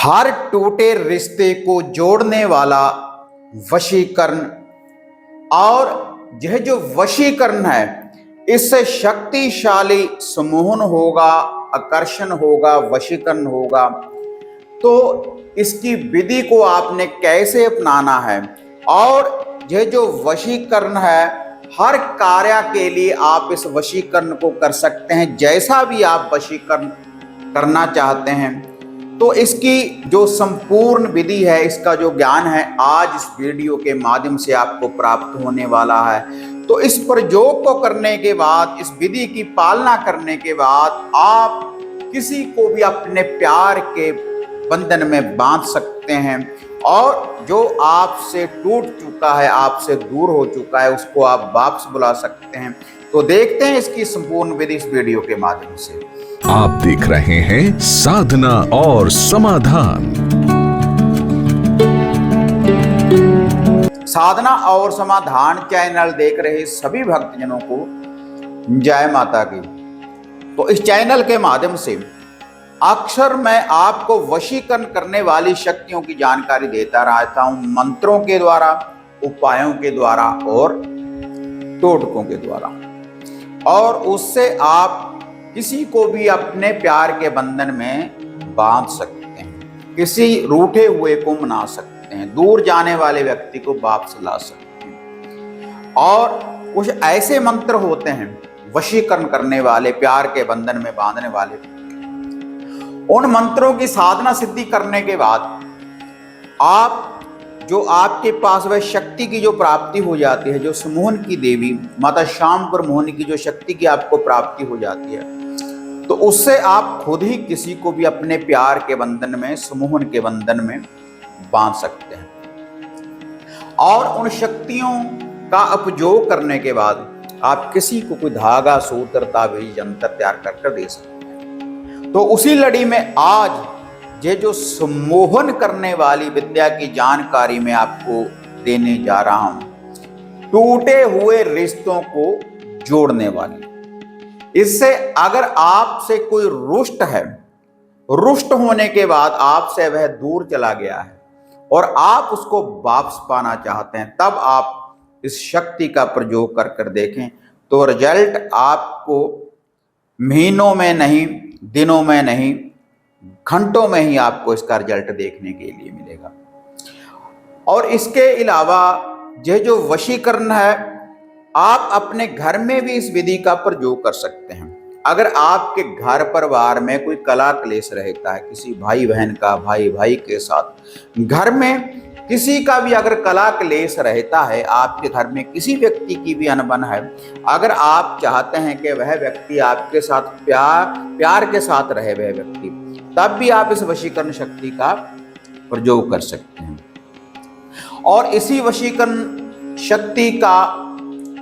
हर टूटे रिश्ते को जोड़ने वाला वशीकरण। और यह जो वशीकरण है, इससे शक्तिशाली सम्मोहन होगा, आकर्षण होगा, वशीकरण होगा। तो इसकी विधि को आपने कैसे अपनाना है, और यह जो वशीकरण है, हर कार्य के लिए आप इस वशीकरण को कर सकते हैं, जैसा भी आप वशीकरण करना चाहते हैं। तो इसकी जो संपूर्ण विधि है, इसका जो ज्ञान है, आज इस वीडियो के माध्यम से आपको प्राप्त होने वाला है। तो इस प्रयोग को करने के बाद, इस विधि की पालना करने के बाद, आप किसी को भी अपने प्यार के बंधन में बांध सकते हैं, और जो आपसे टूट चुका है, आपसे दूर हो चुका है, उसको आप वापस बुला सकते हैं। तो देखते हैं इसकी संपूर्ण विधि इस वीडियो के माध्यम से। आप देख रहे हैं साधना और समाधान। साधना और समाधान चैनल देख रहे सभी भक्तजनों को जय माता की। तो इस चैनल के माध्यम से अक्सर मैं आपको वशीकरण करने वाली शक्तियों की जानकारी देता रहता हूं, मंत्रों के द्वारा, उपायों के द्वारा और टोटकों के द्वारा। और उससे आप किसी को भी अपने प्यार के बंधन में बांध सकते हैं, किसी रूठे हुए को मना सकते हैं, दूर जाने वाले व्यक्ति को वापस ला सकते हैं। और कुछ ऐसे मंत्र होते हैं वशीकरण करने वाले, प्यार के बंधन में बांधने वाले। उन मंत्रों की साधना सिद्धि करने के बाद आप जो आपके पास वह शक्ति की जो प्राप्ति हो जाती है, जो सम्मोहन की देवी माता श्यामपुर मोहिनी की जो शक्ति की आपको प्राप्ति हो जाती है, तो उससे आप खुद ही किसी को भी अपने प्यार के बंधन में, सम्मोहन के बंधन में बांध सकते हैं। और उन शक्तियों का उपयोग करने के बाद आप किसी को कोई धागा, सूत्र, ताबीज, यंत्र तैयार कर दे सकते हैं। तो उसी लड़ी में आज ये जो सम्मोहन करने वाली विद्या की जानकारी मैं आपको देने जा रहा हूं, टूटे हुए रिश्तों को जोड़ने वाली। इससे अगर आपसे कोई रुष्ट है, रुष्ट होने के बाद आपसे वह दूर चला गया है और आप उसको वापस पाना चाहते हैं, तब आप इस शक्ति का प्रयोग कर देखें। तो रिजल्ट आपको महीनों में नहीं, दिनों में नहीं, घंटों में ही आपको इसका रिजल्ट देखने के लिए मिलेगा। और इसके अलावा यह जो वशीकरण है, आप अपने घर में भी इस विधि का प्रयोग कर सकते हैं। अगर आपके घर परिवार में कोई कला क्लेश रहता है, किसी भाई बहन का, भाई भाई के साथ, घर में किसी का भी अगर कला क्लेश रहता है, आपके घर में किसी व्यक्ति की भी अनबन है, अगर आप चाहते हैं कि वह व्यक्ति आपके साथ प्यार के साथ रहे, वह व्यक्ति, तब भी आप इस वशीकरण शक्ति का प्रयोग कर सकते हैं। और इसी वशीकरण शक्ति का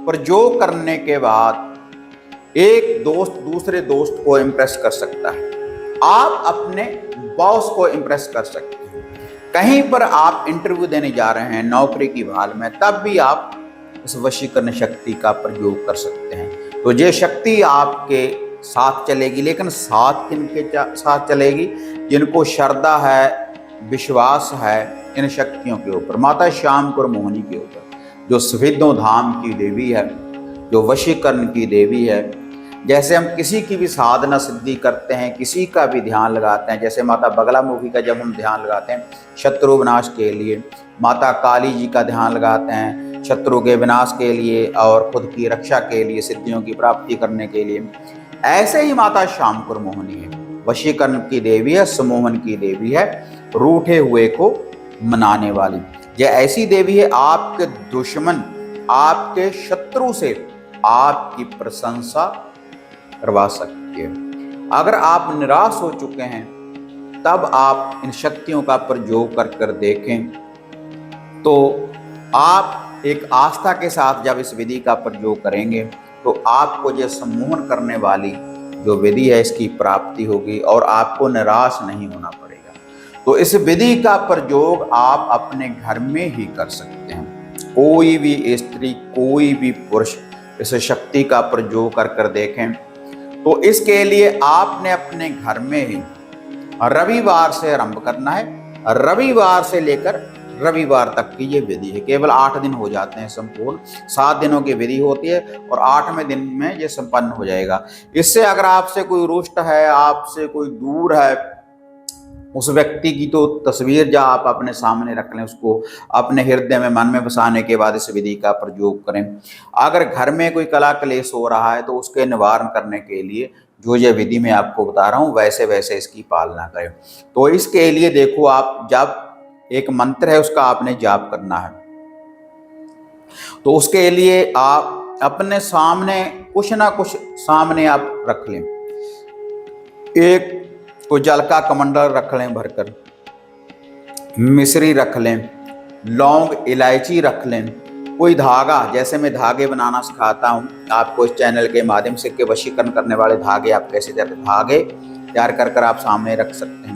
प्रयोग करने के बाद एक दोस्त दूसरे दोस्त को इम्प्रेस कर सकता है, आप अपने बॉस को इम्प्रेस कर सकते हैं। कहीं पर आप इंटरव्यू देने जा रहे हैं नौकरी की भाल में, तब भी आप इस वशीकरण शक्ति का प्रयोग कर सकते हैं। तो ये शक्ति आपके साथ चलेगी, लेकिन साथ किनके साथ चलेगी? जिनको श्रद्धा है, विश्वास है इन शक्तियों के ऊपर, माता श्यामपुर मोहिनी के ऊपर, जो सिद्धों धाम की देवी है, जो वशीकरण की देवी है। जैसे हम किसी की भी साधना सिद्धि करते हैं, किसी का भी ध्यान लगाते हैं, जैसे माता बगलामुखी का जब हम ध्यान लगाते हैं शत्रु विनाश के लिए, माता काली जी का ध्यान लगाते हैं शत्रु के विनाश के लिए और खुद की रक्षा के लिए, सिद्धियों की प्राप्ति करने के लिए, ऐसे ही माता श्यामपुर मोहिनी है, वशीकरण की देवी है, सम्मोहन की देवी है, रूठे हुए को मनाने वाली। यह ऐसी देवी है, आपके दुश्मन, आपके शत्रु से आपकी प्रशंसा करवा सकती है। अगर आप निराश हो चुके हैं, तब आप इन शक्तियों का प्रयोग कर देखें। तो आप एक आस्था के साथ जब इस विधि का प्रयोग करेंगे, तो आपको ये सम्मोहन करने वाली जो विधि है, इसकी प्राप्ति होगी और आपको निराश नहीं होना पड़ेगा। तो इस विधि का प्रयोग आप अपने घर में ही कर सकते हैं। कोई भी स्त्री, कोई भी पुरुष इस शक्ति का प्रयोग कर देखें। तो इसके लिए आपने अपने घर में ही रविवार से आरंभ करना है। रविवार से लेकर रविवार तक की ये विधि है। केवल 8 दिन हो जाते हैं संपूर्ण, 7 दिनों की विधि होती है और 8वें दिन में ये संपन्न हो जाएगा। इससे अगर आपसे कोई रुष्ट है, आपसे कोई दूर है, उस व्यक्ति की तो तस्वीर जो आप अपने सामने रख लें, उसको अपने हृदय में मन में बसाने के बाद इस विधि का प्रयोग करें। अगर घर में कोई कला क्लेश हो रहा है तो उसके निवारण करने के लिए जो ये विधि मैं आपको बता रहा हूँ वैसे वैसे इसकी पालना करें। तो इसके लिए देखो, आप जब एक मंत्र है उसका आपने जाप करना है, तो उसके लिए आप अपने सामने कुछ ना कुछ सामने आप रख लें। एक को जल का कमंडल रख लें भरकर, मिश्री रख लें, लौंग इलायची रख लें, कोई धागा, जैसे मैं धागे बनाना सिखाता हूँ आपको इस चैनल के माध्यम से कि वशीकरण करने वाले धागे आप कैसे धागे तैयार कर आप सामने रख सकते हैं।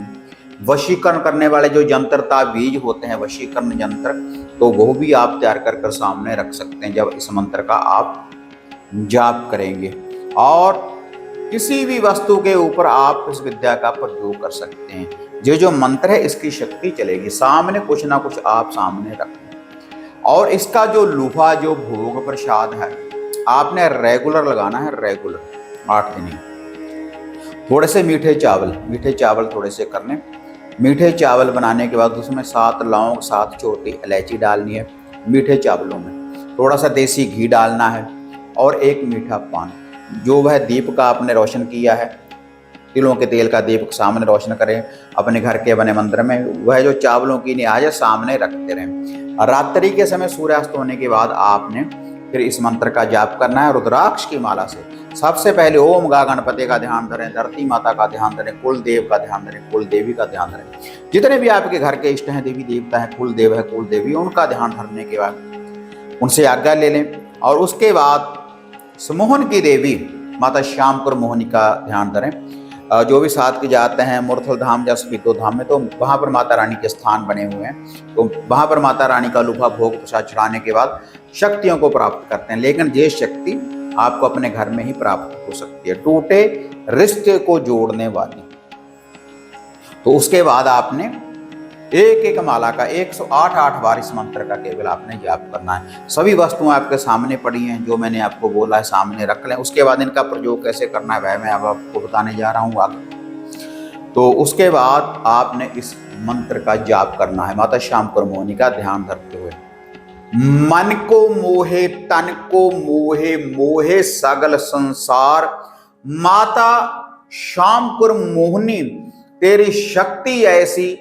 वशीकरण करने वाले जो यंत्रता बीज होते हैं, वशीकरण यंत्र, तो वो भी आप तैयार कर सामने रख सकते हैं जब इस मंत्र का आप जाप करेंगे। और किसी भी वस्तु के ऊपर आप इस विद्या का प्रयोग कर सकते हैं। ये जो मंत्र है इसकी शक्ति चलेगी। सामने कुछ ना कुछ आप सामने रखें। और इसका जो लूफा, जो भोग प्रसाद है, आपने रेगुलर लगाना है, रेगुलर 8 दिन। थोड़े से मीठे चावल थोड़े से करने। मीठे चावल बनाने के बाद उसमें 7 लौंग, 7 छोटी इलायची डालनी है। मीठे चावलों में थोड़ा सा देसी घी डालना है और एक मीठा पान। जो वह दीप का आपने रोशन किया है, तिलों के तेल का दीप सामने रोशन करें अपने घर के बने मंदिर में, वह जो चावलों की नियाज है सामने रखते रहें। रात्रि के समय सूर्यास्त होने के बाद आपने फिर इस मंत्र का जाप करना है रुद्राक्ष की माला से। सबसे पहले ओम गा गणपति का ध्यान धरें, धरती माता का ध्यान धरें, कुल देव का ध्यान धरें, कुल देवी का ध्यान धरें। जितने भी आपके घर के इष्ट हैं, देवी देवता है, कुल देव है, कुल देवी, उनका ध्यान धरने के बाद उनसे आज्ञा ले लें। और उसके बाद समोहन की देवी माता श्यामपुर मोहिनी का ध्यान धरें। जो भी साथ के जाते हैं मुरथल धाम या स्पीतो धाम में, तो वहाँ पर माता रानी के स्थान बने हुए हैं, तो वहाँ पर माता रानी का लूफा भोग प्रसाद चढ़ाने के बाद शक्तियों को प्राप्त करते हैं। लेकिन ये शक्ति आपको अपने घर में ही प्राप्त हो सकती है, टूटे रिश्ते को जोड़ने वाली। तो उसके बाद आपने एक एक माला का 108 बार इस मंत्र का केवल आपने जाप करना है। सभी वस्तुएं आपके सामने पड़ी हैं, जो मैंने आपको बोला है सामने रख लें। उसके बाद इनका प्रयोग कैसे करना है वह मैं अब आपको बताने जा रहा हूँ आगे। तो उसके बाद आपने इस मंत्र का जाप करना है माता श्यामपुर मोहिनी का ध्यान धरते हुए। मन को मोहे तन को मोहे, मोहे सगल संसार, माता श्यामपुर मोहिनी तेरी शक्ति ऐसी,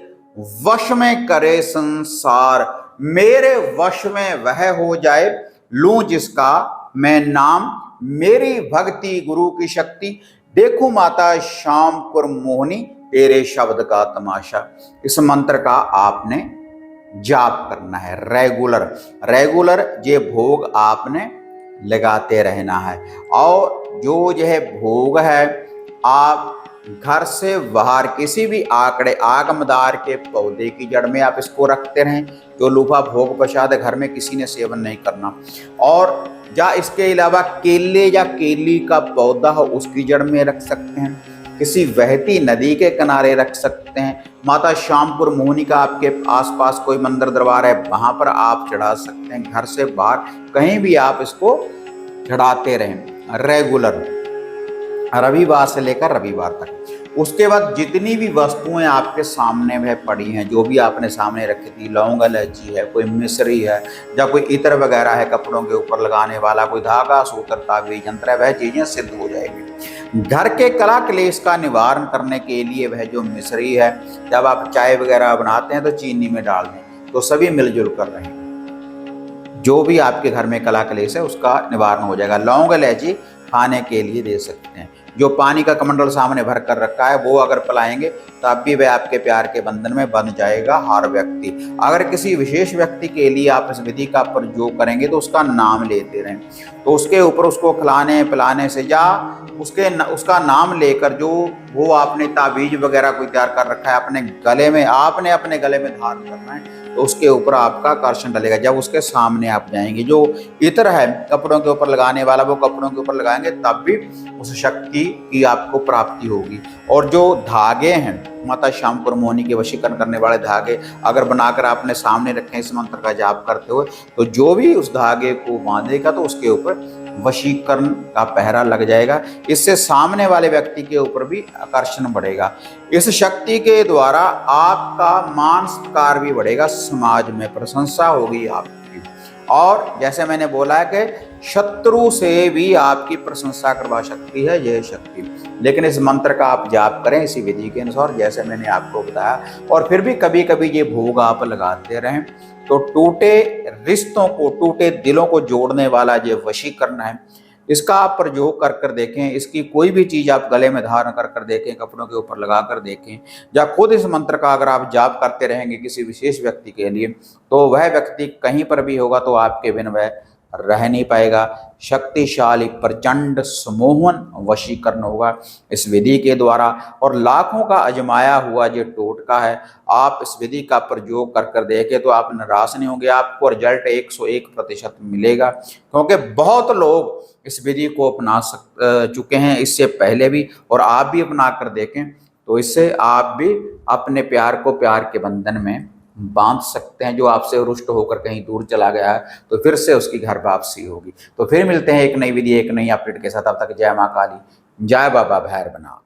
वश में करे संसार। मेरे वश में वह हो जाए, लूं जिसका मैं नाम, मेरी भक्ति गुरु की शक्ति, देखूं माता श्यामपुर मोहिनी तेरे शब्द का तमाशा। इस मंत्र का आपने जाप करना है रेगुलर ये भोग आपने लगाते रहना है। और जो यह भोग है आप घर से बाहर किसी भी आंकड़े आगमदार के पौधे की जड़ में आप इसको रखते रहें। जो लूफा भोग प्रसाद घर में किसी ने सेवन नहीं करना। और या इसके अलावा केले या केली का पौधा हो उसकी जड़ में रख सकते हैं, किसी बहती नदी के किनारे रख सकते हैं। माता श्यामपुर मोहिनी का आपके आसपास कोई मंदिर दरबार है वहां पर आप चढ़ा सकते हैं। घर से बाहर कहीं भी आप इसको चढ़ाते रहें रेगुलर, रविवार से लेकर रविवार तक। उसके बाद जितनी भी वस्तुएं आपके सामने वह पड़ी हैं, जो भी आपने सामने रखी थी, लौंग इलायची है, कोई मिश्री है, या कोई इत्र वगैरह है कपड़ों के ऊपर लगाने वाला, कोई धागा सूत्र ताबीज यंत्र है, वह चीजें सिद्ध हो जाएगी। घर के कला क्लेश का निवारण करने के लिए वह जो मिश्री है, जब आप चाय वगैरह बनाते हैं तो चीनी में डाल दें, तो सभी मिलजुल कर रहें। जो भी आपके घर में कला क्लेश है उसका निवारण हो जाएगा। लौंग इलायची खाने के लिए दे सकते हैं। जो पानी का कमंडल सामने भर कर रखा है वो अगर पिलाएंगे तब भी वह आपके प्यार के बंधन में बंध जाएगा हर व्यक्ति। अगर किसी विशेष व्यक्ति के लिए आप इस विधि का प्रयोग करेंगे तो उसका नाम लेते रहें, तो उसके ऊपर उसको खिलाने पिलाने से या उसका नाम लेकर जो वो आपने ताबीज वगैरह कोई तैयार कर रखा है अपने गले में, आपने अपने गले में धारण करना है, तो उसके ऊपर आपका आकर्षण डलेगा। जब उसके सामने आप जाएंगे, जो इत्र है कपड़ों के ऊपर लगाने वाला, वो कपड़ों के ऊपर लगाएंगे तब भी उस शक्ति की आपको प्राप्ति होगी। और जो धागे हैं माता श्यामपुर मोहिनी के वशीकरण करने वाले धागे अगर बनाकर आपने सामने रखे इस मंत्र का जाप करते हुए, तो जो भी उस धागे को बांधेगा तो उसके ऊपर वशीकरण का पहरा लग जाएगा। इससे सामने वाले व्यक्ति के ऊपर भी आकर्षण बढ़ेगा। इस शक्ति के द्वारा आपका मान सत्कार भी बढ़ेगा, समाज में प्रशंसा होगी आपकी, और जैसे मैंने बोला है कि शत्रु से भी आपकी प्रशंसा करवा सकती है यह शक्ति। लेकिन इस मंत्र का आप जाप करें इसी विधि के अनुसार जैसे मैंने आपको बताया, और फिर भी कभी कभी ये भोग आप लगाते रहें तो टूटे रिश्तों को, टूटे दिलों को जोड़ने वाला ये वशीकरण है, इसका आप प्रयोग कर कर देखें। इसकी कोई भी चीज़ आप गले में धारण कर कर देखें, कपड़ों के ऊपर लगा कर देखें, या खुद इस मंत्र का अगर आप जाप करते रहेंगे किसी विशेष व्यक्ति के लिए, तो वह व्यक्ति कहीं पर भी होगा तो आपके बिन वह रह नहीं पाएगा। शक्तिशाली प्रचंड सम्मोहन वशीकरण होगा इस विधि के द्वारा, और लाखों का आजमाया हुआ ये टोटका है। आप इस विधि का प्रयोग कर कर देखें तो आप निराश नहीं होंगे, आपको रिजल्ट 101% मिलेगा, क्योंकि बहुत लोग इस विधि को अपना चुके हैं इससे पहले भी, और आप भी अपना कर देखें तो इससे आप भी अपने प्यार को प्यार के बंधन में बांध सकते हैं। जो आपसे रुष्ट होकर कहीं दूर चला गया है तो फिर से उसकी घर वापसी होगी। तो फिर मिलते हैं एक नई विधि एक नई अपडेट के साथ। तब तक जय मां काली, जय बाबा भैरवनाथ।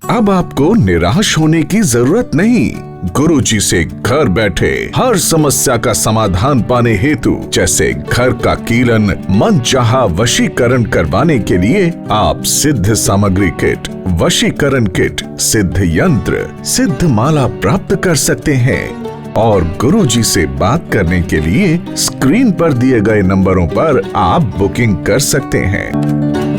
अब आपको निराश होने की जरूरत नहीं। गुरुजी से घर बैठे हर समस्या का समाधान पाने हेतु, जैसे घर का कीलन, मनचाहा वशीकरण करवाने के लिए आप सिद्ध सामग्री किट, वशीकरण किट, सिद्ध यंत्र, सिद्ध माला प्राप्त कर सकते हैं। और गुरुजी से बात करने के लिए स्क्रीन पर दिए गए नंबरों पर आप बुकिंग कर सकते हैं।